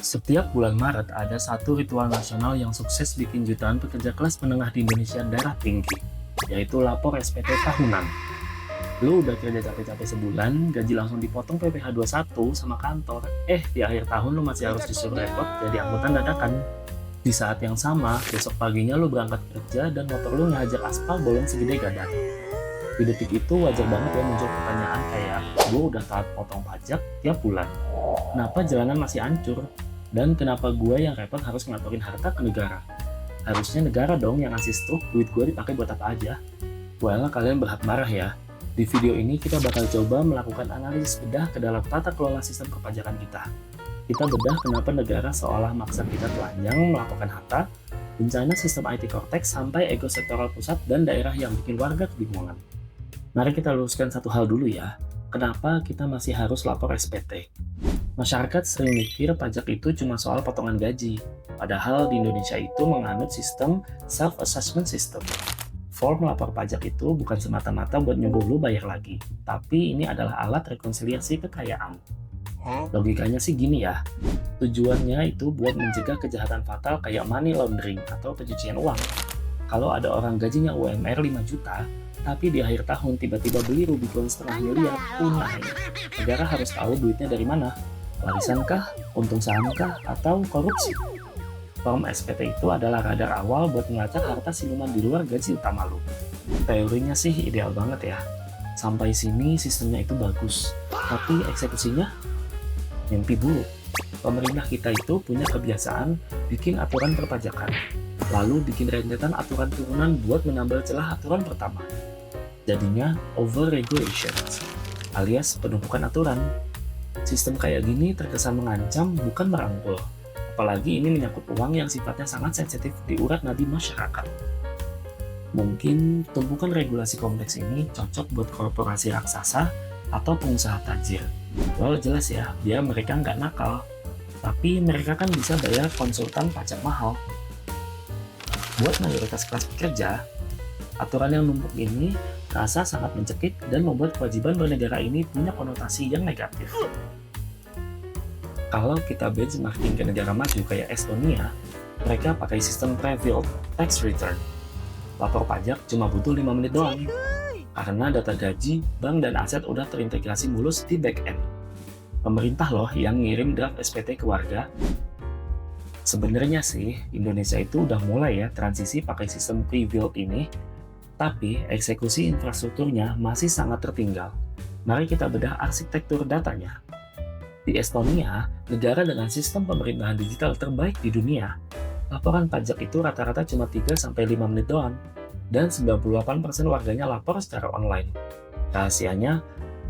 Setiap bulan Maret ada satu ritual nasional yang sukses bikin jutaan pekerja kelas menengah di Indonesia darah tinggi, yaitu lapor SPT tahunan. Lu udah kerja capek-capek sebulan, gaji langsung dipotong PPh 21 sama kantor. Di akhir tahun lu masih harus disuruh repot jadi anggota dadakan. Di saat yang sama, besok paginya lu berangkat kerja dan motor lu ngehajar aspal bolong segede gadang. Di detik itu wajar banget ya muncul pertanyaan kayak, gue udah taat potong pajak tiap bulan. Kenapa jalanan masih hancur? Dan kenapa gue yang repot harus ngelaporin harta ke negara? Harusnya negara dong yang ngasih struk, duit gue dipakai buat apa aja. Well, kalian berhak marah ya. Di video ini kita bakal coba melakukan analisis bedah ke dalam tata kelola sistem kepajakan kita. Kita bedah kenapa negara seolah maksa kita telanjang melaporkan harta, bencana sistem IT Cortex sampai ego sektoral pusat dan daerah yang bikin warga kebingungan. Mari kita luruskan satu hal dulu ya. Kenapa kita masih harus lapor SPT? Masyarakat sering mikir pajak itu cuma soal potongan gaji. Padahal di Indonesia itu menganut sistem self-assessment system. Form lapor pajak itu bukan semata-mata buat nyuruh lu bayar lagi, tapi ini adalah alat rekonsiliasi kekayaan. Logikanya sih gini ya, tujuannya itu buat mencegah kejahatan fatal kayak money laundering atau pencucian uang. Kalau ada orang gajinya UMR 5 juta, tapi di akhir tahun tiba-tiba beli Rubicon setengah miliar, punah ya. Negara harus tahu duitnya dari mana. Warisan kah, untung saham kah, atau korupsi? Form SPT itu adalah radar awal buat melacak harta siluman di luar gaji utama lu. Teorinya sih ideal banget ya. Sampai sini sistemnya itu bagus, tapi eksekusinya mimpi buruk. Pemerintah kita itu punya kebiasaan bikin aturan perpajakan, lalu bikin rentetan aturan turunan buat menambal celah aturan pertama. Jadinya over-regulation, alias penumpukan aturan. Sistem kayak gini terkesan mengancam, bukan merangkul. Apalagi ini menyangkut uang yang sifatnya sangat sensitif di urat nadi masyarakat. Mungkin tumpukan regulasi kompleks ini cocok buat korporasi raksasa atau pengusaha tajir. Well, jelas ya, biar mereka nggak nakal. Tapi mereka kan bisa bayar konsultan pajak mahal. Buat mayoritas kelas pekerja, aturan yang numpuk ini rasa sangat mencekik dan membuat kewajiban bernegara ini punya konotasi yang negatif. Kalau kita benchmarking ke negara maju kayak Estonia, mereka pakai sistem Pre-Filled Tax Return. Lapor pajak cuma butuh 5 menit doang, karena data gaji, bank, dan aset udah terintegrasi mulus di back-end. Pemerintah loh yang ngirim draft SPT ke warga. Sebenarnya sih, Indonesia itu udah mulai ya transisi pakai sistem pre-built ini, tapi eksekusi infrastrukturnya masih sangat tertinggal. Mari kita bedah arsitektur datanya. Di Estonia, negara dengan sistem pemerintahan digital terbaik di dunia, laporan pajak itu rata-rata cuma 3-5 menit doang, dan 98% warganya lapor secara online. Rahasianya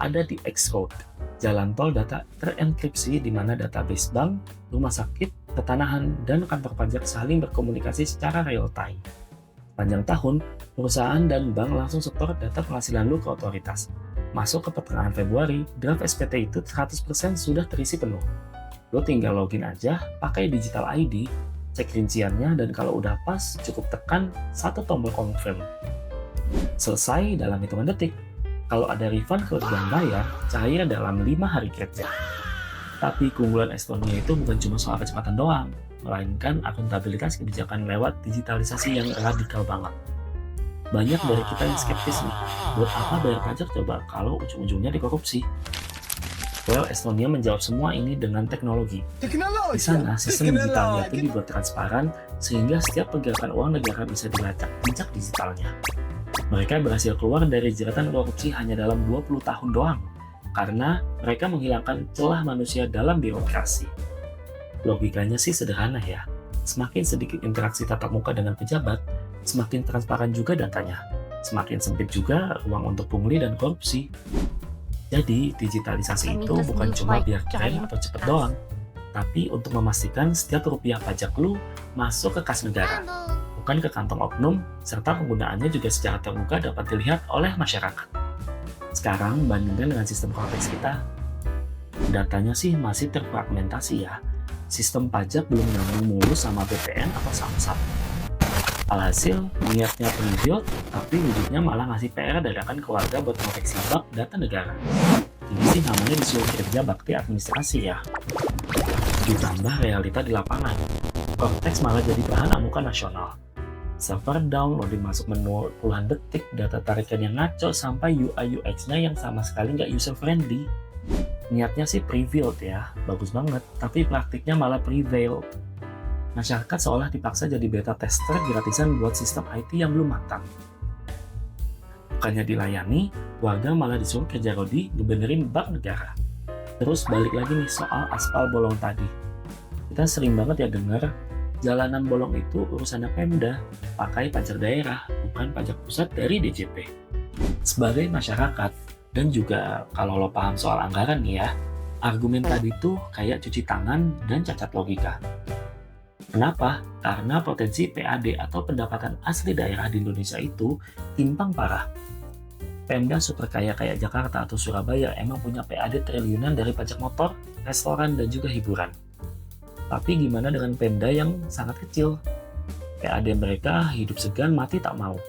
ada di X-Road, jalan tol data terenkripsi di mana database bank, rumah sakit, petanahan, dan kantor pajak saling berkomunikasi secara real-time. Panjang tahun, perusahaan dan bank langsung setor data penghasilan lu ke otoritas. Masuk ke pertengahan Februari, draft SPT itu 100% sudah terisi penuh. Lo tinggal login aja, pakai digital ID, cek rinciannya, dan kalau udah pas, cukup tekan satu tombol confirm. Selesai dalam hitungan detik. Kalau ada refund kelebihan bayar, cair dalam 5 hari kerja. Tapi keunggulan Estonia itu bukan cuma soal kecepatan doang, melainkan akuntabilitas kebijakan lewat digitalisasi yang radikal banget. Banyak dari kita yang skeptis nih, buat apa bayar pajak coba kalau ujung-ujungnya dikorupsi? Well, Estonia menjawab semua ini dengan teknologi. Di sana, sistem digitalnya itu dibuat transparan, sehingga setiap pergerakan uang negara bisa dilacak jejak digitalnya. Mereka berhasil keluar dari jeratan korupsi hanya dalam 20 tahun doang, karena mereka menghilangkan celah manusia dalam birokrasi. Logikanya sih sederhana ya, semakin sedikit interaksi tatap muka dengan pejabat, semakin transparan juga datanya, semakin sempit juga ruang untuk pungli dan korupsi. Jadi, digitalisasi itu bukan cuma biar keren atau cepet doang, tapi untuk memastikan setiap rupiah pajak lu masuk ke kas negara, bukan ke kantong oknum, serta penggunaannya juga secara terbuka dapat dilihat oleh masyarakat. Sekarang, bandingkan dengan sistem Cortex kita. Datanya sih masih terfragmentasi ya. Sistem pajak belum nyambung mulus sama BPN atau Samsat. Alhasil, niatnya pre-built, tapi wujudnya malah ngasih PR dadakan ke warga buat proteksi bug data negara. Ini sih namanya disuruh kerja bakti administrasi ya. Ditambah realita di lapangan, Cortex malah jadi bahan amukan nasional. Server down, loading masuk menu puluhan detik, data tarikan yang ngaco, sampai UI UX-nya yang sama sekali nggak user friendly. Niatnya sih pre-built ya, bagus banget, tapi praktiknya malah prevail. Masyarakat seolah dipaksa jadi beta tester gratisan buat sistem IT yang belum matang. Bukannya dilayani, warga malah disuruh kerja rodi ngebenerin bug negara. Terus balik lagi nih soal aspal bolong tadi. Kita sering banget ya dengar, jalanan bolong itu urusannya Pemda, pakai pajak daerah, bukan pajak pusat dari DJP. Sebagai masyarakat, dan juga kalau lo paham soal anggaran nih ya, argumen tadi tuh kayak cuci tangan dan cacat logika. Kenapa? Karena potensi PAD atau pendapatan asli daerah di Indonesia itu timpang parah. Pemda super kaya kayak Jakarta atau Surabaya emang punya PAD triliunan dari pajak motor, restoran, dan juga hiburan. Tapi gimana dengan Pemda yang sangat kecil? PAD mereka hidup segan mati tak mau.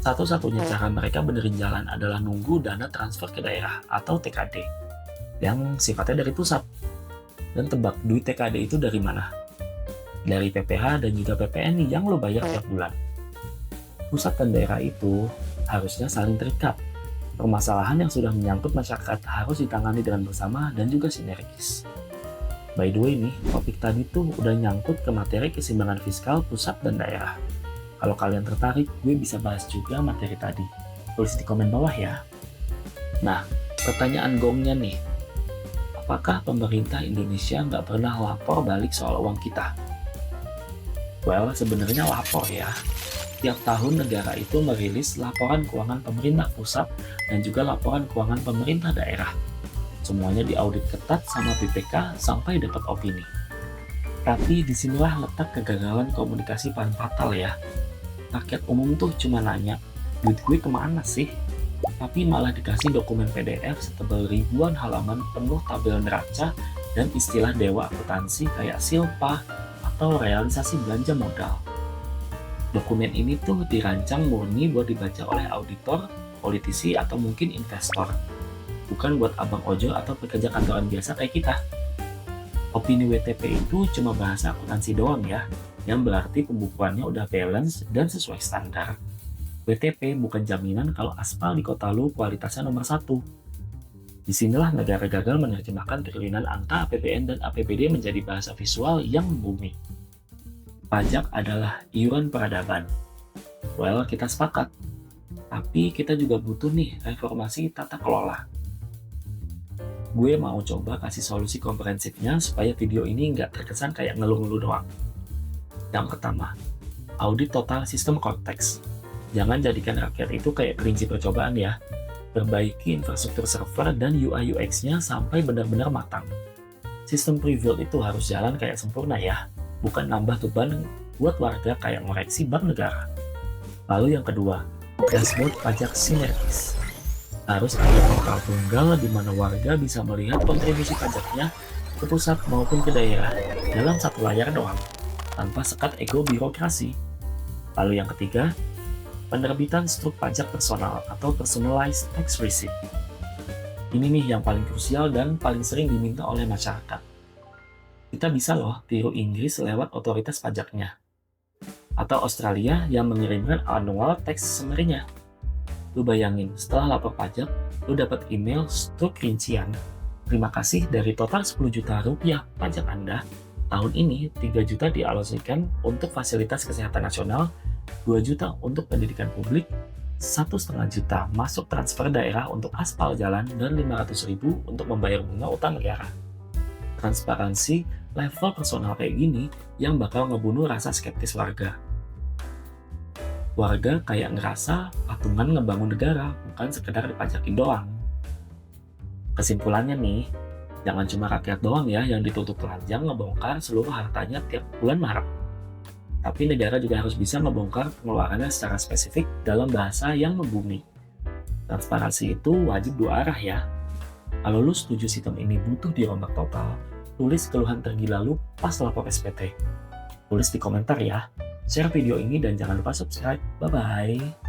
Satu-satunya cara mereka benerin jalan adalah nunggu dana transfer ke daerah atau TKD yang sifatnya dari pusat. Dan tebak duit TKD itu dari mana? Dari PPH dan juga PPN yang lo bayar tiap bulan. Pusat dan daerah itu harusnya saling terikat. Permasalahan yang sudah menyangkut masyarakat harus ditangani dengan bersama dan juga sinergis. By the way nih, topik tadi tuh udah nyangkut ke materi keseimbangan fiskal pusat dan daerah. Kalau kalian tertarik, gue bisa bahas juga materi tadi. Tulis di komen bawah ya. Nah, pertanyaan gongnya nih. Apakah pemerintah Indonesia nggak pernah lapor balik soal uang kita? Well, sebenarnya lapor ya. Tiap tahun negara itu merilis laporan keuangan pemerintah pusat dan juga laporan keuangan pemerintah daerah. Semuanya diaudit ketat sama BPK sampai dapat opini. Tapi disinilah letak kegagalan komunikasi paling fatal ya. Rakyat umum tuh cuma nanya, duit gue kemana sih? Tapi malah dikasih dokumen PDF setebal ribuan halaman penuh tabel neraca dan istilah dewa akuntansi kayak silpa atau realisasi belanja modal. Dokumen ini tuh dirancang murni buat dibaca oleh auditor, politisi, atau mungkin investor. Bukan buat abang ojol atau pekerja kantoran biasa kayak kita. Opini WTP itu cuma bahasa akuntansi doang ya, yang berarti pembukuannya udah balance dan sesuai standar. WTP bukan jaminan kalau aspal di kota lu kualitasnya nomor 1. Disinilah negara gagal menerjemahkan triliunan angka APBN dan APBD menjadi bahasa visual yang membumi. Pajak adalah iuran peradaban. Well, kita sepakat. Tapi kita juga butuh nih reformasi tata kelola. Gue mau coba kasih solusi komprehensifnya supaya video ini nggak terkesan kayak ngeluh-ngeluh doang. Yang pertama, audit total sistem Cortex. Jangan jadikan rakyat itu kayak kelinci percobaan ya. Perbaiki infrastruktur server dan UI UX-nya sampai benar-benar matang. Sistem pre-built itu harus jalan kayak sempurna ya, bukan nambah beban buat warga kayak ngoreksi bank negara. Lalu yang kedua, dashboard pajak sinergis. Harus ada portal tunggal di mana warga bisa melihat kontribusi pajaknya ke pusat maupun ke daerah dalam satu layar doang, tanpa sekat ego birokrasi. Lalu yang ketiga, penerbitan struk pajak personal atau personalized tax receipt. Ini nih yang paling krusial dan paling sering diminta oleh masyarakat. Kita bisa loh tiru Inggris lewat otoritas pajaknya. Atau Australia yang mengirimkan annual tax summary-nya. Lu bayangin, setelah lapor pajak, lu dapat email struk rincian. Terima kasih dari total 10 juta rupiah pajak Anda. Tahun ini 3 juta dialokasikan untuk fasilitas kesehatan nasional, 2 juta untuk pendidikan publik, 1,5 juta masuk transfer daerah untuk aspal jalan, dan 500.000 untuk membayar bunga utang negara. Transparansi level personal kayak gini yang bakal ngebunuh rasa skeptis warga. Warga kayak ngerasa patungan ngebangun negara, bukan sekedar dipajakin doang. Kesimpulannya nih, jangan cuma rakyat doang ya yang ditutup telanjang ngebongkar seluruh hartanya tiap bulan Maret. Tapi negara juga harus bisa ngebongkar pengeluarannya secara spesifik dalam bahasa yang membumi. Transparansi itu wajib dua arah ya. Kalau lu setuju sistem ini butuh dirombak total, tulis keluhan tergila lu pas lapor SPT. Tulis di komentar ya. Share video ini dan jangan lupa subscribe. Bye-bye.